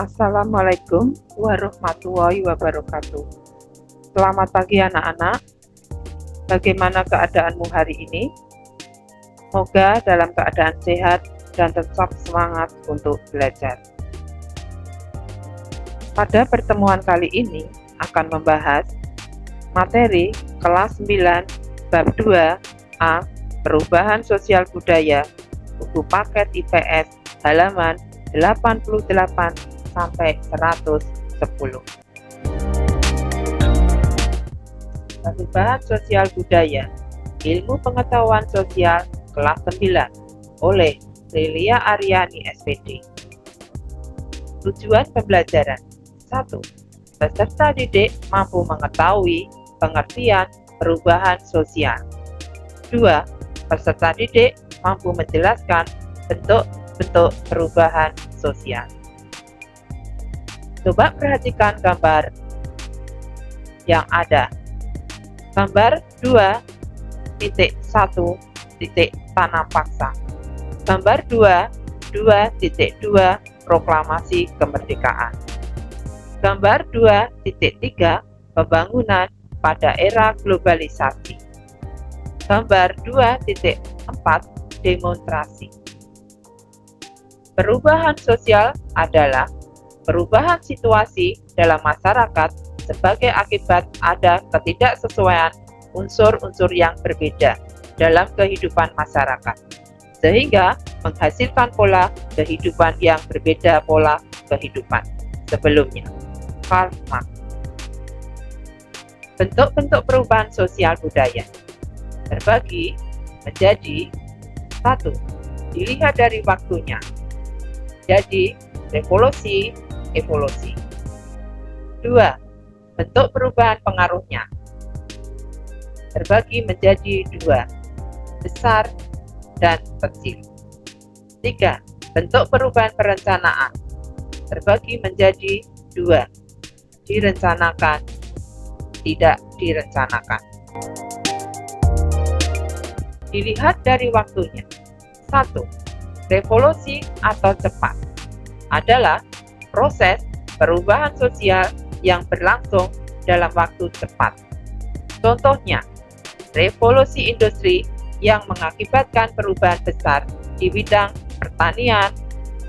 Assalamualaikum warahmatullahi wabarakatuh. Selamat pagi anak-anak. Bagaimana keadaanmu hari ini? Semoga dalam keadaan sehat dan tetap semangat untuk belajar. Pada pertemuan kali ini akan membahas materi kelas 9 bab 2A Perubahan Sosial Budaya buku paket IPS halaman 88 sampai 110. Perubahan Sosial Budaya Ilmu Pengetahuan Sosial kelas 9 oleh Lilia Aryani SPD. Tujuan pembelajaran 1. Peserta didik mampu mengetahui pengertian perubahan sosial. 2. Peserta didik mampu menjelaskan bentuk-bentuk perubahan sosial. Coba perhatikan gambar yang ada. Gambar 2.1 tanam paksa. Gambar 2.2 proklamasi kemerdekaan. Gambar 2.3 pembangunan pada era globalisasi. Gambar 2.4 demonstrasi. Perubahan sosial adalah perubahan situasi dalam masyarakat sebagai akibat ada ketidaksesuaian unsur-unsur yang berbeda dalam kehidupan masyarakat, sehingga menghasilkan pola kehidupan yang berbeda pola kehidupan sebelumnya. Karl Marx. Bentuk-bentuk perubahan sosial budaya terbagi menjadi 1. Dilihat dari waktunya. Jadi, revolusi, evolusi. 2. Bentuk perubahan pengaruhnya terbagi menjadi 2, besar dan kecil. 3. Bentuk perubahan perencanaan terbagi menjadi 2, direncanakan, tidak direncanakan. Dilihat dari waktunya. 1. Revolusi atau cepat adalah proses perubahan sosial yang berlangsung dalam waktu cepat. Contohnya, revolusi industri yang mengakibatkan perubahan besar di bidang pertanian,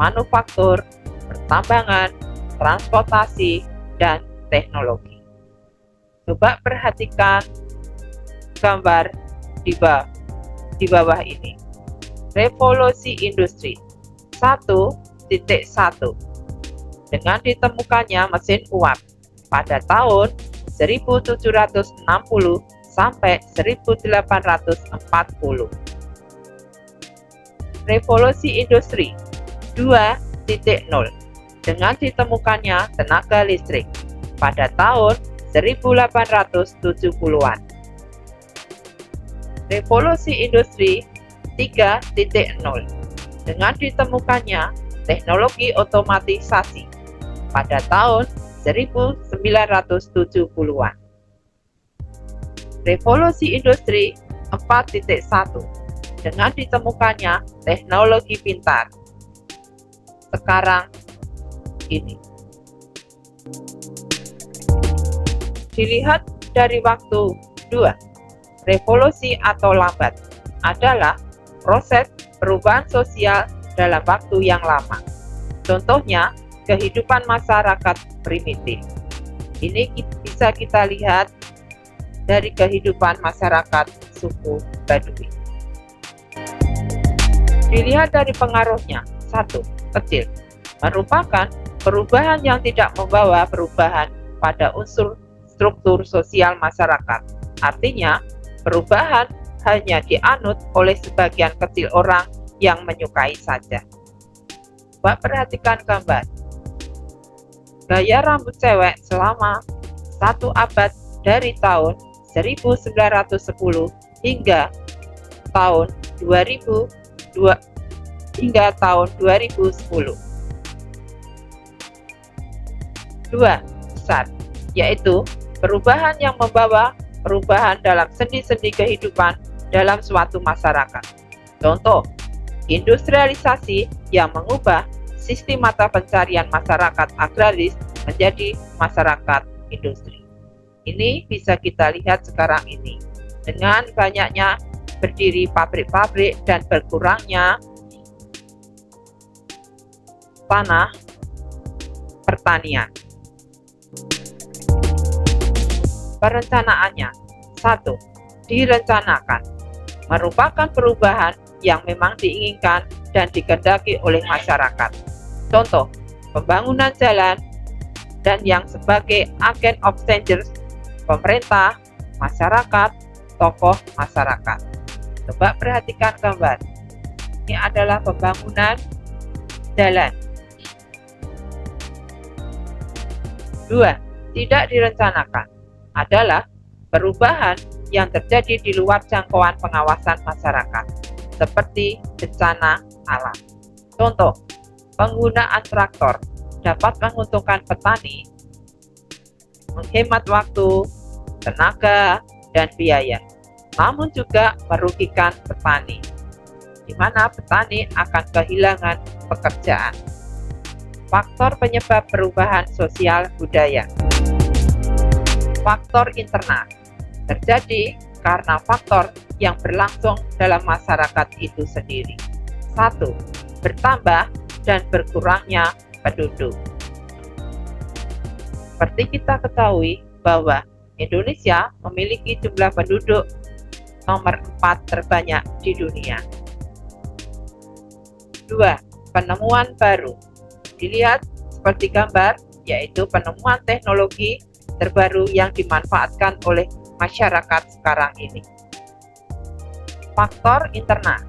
manufaktur, pertambangan, transportasi, dan teknologi. Coba perhatikan gambar di bawah ini. Revolusi industri 1.1 dengan ditemukannya mesin uap pada tahun 1760 sampai 1840. Revolusi industri 2.0 dengan ditemukannya tenaga listrik pada tahun 1870-an. Revolusi industri 3.0 dengan ditemukannya teknologi otomatisasi pada tahun 1970-an. Revolusi industri 4.1 dengan ditemukannya teknologi pintar sekarang ini. Dilihat dari waktu 2. Revolusi atau lambat adalah proses perubahan sosial dalam waktu yang lama. Contohnya, kehidupan masyarakat primitif. Ini bisa kita lihat dari kehidupan masyarakat suku Baduy. Dilihat dari pengaruhnya. 1. Kecil. Merupakan perubahan yang tidak membawa perubahan pada unsur struktur sosial masyarakat. Artinya, perubahan hanya dianut oleh sebagian kecil orang yang menyukai saja. Coba perhatikan gambar. Gaya rambut cewek selama 1 abad dari tahun 1910 hingga tahun 2010. 2. Besar, yaitu perubahan yang membawa perubahan dalam sendi-sendi kehidupan dalam suatu masyarakat. Contoh, industrialisasi yang mengubah sistem mata pencarian masyarakat agraris menjadi masyarakat industri. Ini bisa kita lihat sekarang ini. Dengan banyaknya berdiri pabrik-pabrik dan berkurangnya tanah pertanian. Perencanaannya. 1. Direncanakan. Merupakan perubahan yang memang diinginkan dan dikehendaki oleh masyarakat. Contoh, pembangunan jalan dan yang sebagai agent of change pemerintah, masyarakat, tokoh masyarakat. Coba perhatikan gambar. Ini adalah pembangunan jalan. 2. Tidak direncanakan adalah perubahan yang terjadi di luar jangkauan pengawasan masyarakat, seperti bencana alam. Contoh, penggunaan traktor dapat menguntungkan petani, menghemat waktu, tenaga, dan biaya, namun juga merugikan petani, di mana petani akan kehilangan pekerjaan. Faktor penyebab perubahan sosial budaya. Faktor internal terjadi karena faktor yang berlangsung dalam masyarakat itu sendiri. 1. Bertambah dan berkurangnya penduduk. Seperti kita ketahui bahwa Indonesia memiliki jumlah penduduk nomor 4 terbanyak di dunia. 2. Penemuan baru. Dilihat seperti gambar, yaitu penemuan teknologi terbaru yang dimanfaatkan oleh masyarakat sekarang ini. Faktor internal.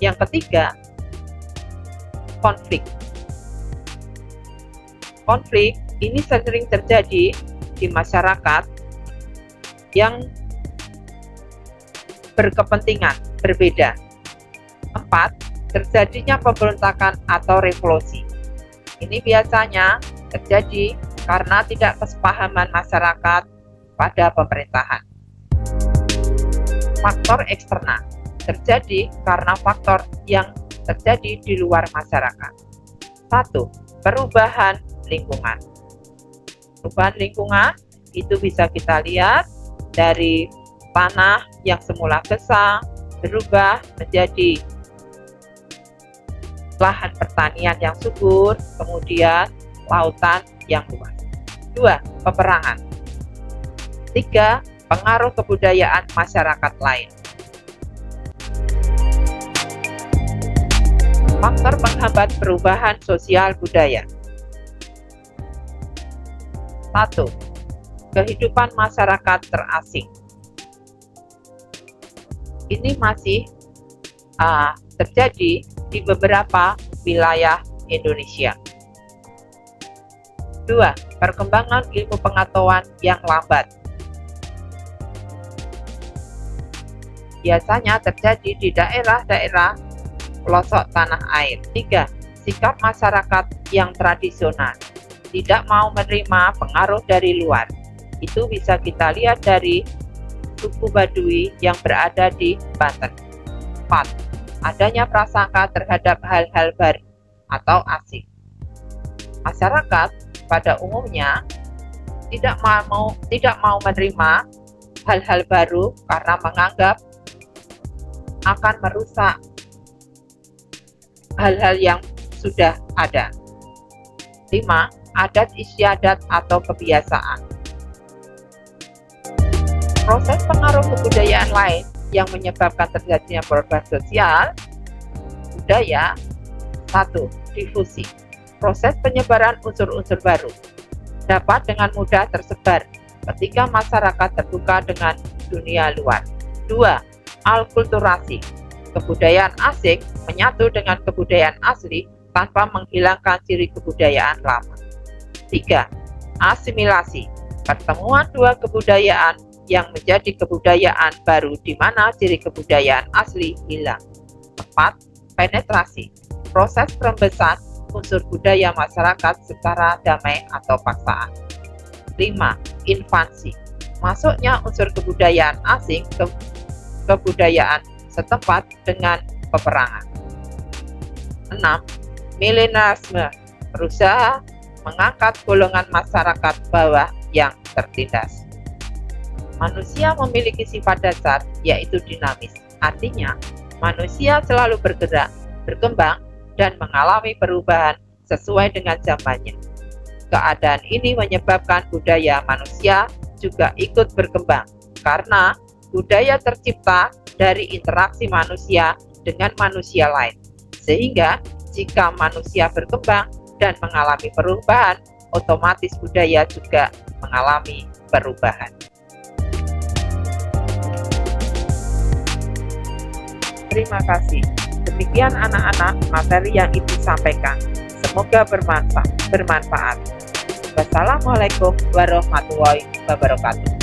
Yang ketiga, konflik. Konflik ini sering terjadi di masyarakat yang berkepentingan berbeda. 4. Terjadinya pemberontakan atau revolusi. Ini biasanya terjadi karena tidak kesepahaman masyarakat pada pemerintahan. Faktor eksternal terjadi karena faktor yang terjadi di luar masyarakat. 1. Perubahan lingkungan. Perubahan lingkungan itu bisa kita lihat dari tanah yang semula gersang berubah menjadi lahan pertanian yang subur, kemudian lautan yang luas. 2. Peperangan. 3. Pengaruh kebudayaan masyarakat lain. Faktor penghambat perubahan sosial budaya. 1. Kehidupan masyarakat terasing. Ini masih terjadi di beberapa wilayah Indonesia. 2. Perkembangan ilmu pengetahuan yang lambat. Biasanya terjadi di daerah-daerah pelosok tanah air. 3. Sikap masyarakat yang tradisional, tidak mau menerima pengaruh dari luar. Itu bisa kita lihat dari suku Baduy yang berada di Banten. 4. Adanya prasangka terhadap hal-hal baru atau asing. Masyarakat pada umumnya tidak mau menerima hal-hal baru karena menganggap akan merusak hal-hal yang sudah ada. 5. Adat istiadat atau kebiasaan. Proses pengaruh kebudayaan lain yang menyebabkan terjadinya perubahan sosial budaya. 1. Difusi. Proses penyebaran unsur-unsur baru dapat dengan mudah tersebar ketika masyarakat terbuka dengan dunia luar. 2. Alkulturasi. Kebudayaan asing menyatu dengan kebudayaan asli tanpa menghilangkan ciri kebudayaan lama. 3. Asimilasi. Pertemuan dua kebudayaan yang menjadi kebudayaan baru di mana ciri kebudayaan asli hilang. 4. Penetrasi. Proses perembesan unsur budaya masyarakat secara damai atau paksaan. 5. Invasi. Masuknya unsur kebudayaan asing ke kebudayaan setempat dengan peperangan. 6. Milenialisme berusaha mengangkat golongan masyarakat bawah yang tertindas. Manusia memiliki sifat dasar, yaitu dinamis. Artinya, manusia selalu bergerak, berkembang, dan mengalami perubahan sesuai dengan zamannya. Keadaan ini menyebabkan budaya manusia juga ikut berkembang, karena budaya tercipta dari interaksi manusia dengan manusia lain. Sehingga, jika manusia berkembang dan mengalami perubahan, otomatis budaya juga mengalami perubahan. Terima kasih. Demikian anak-anak materi yang Ibu sampaikan. Semoga bermanfaat. Wassalamualaikum warahmatullahi wabarakatuh.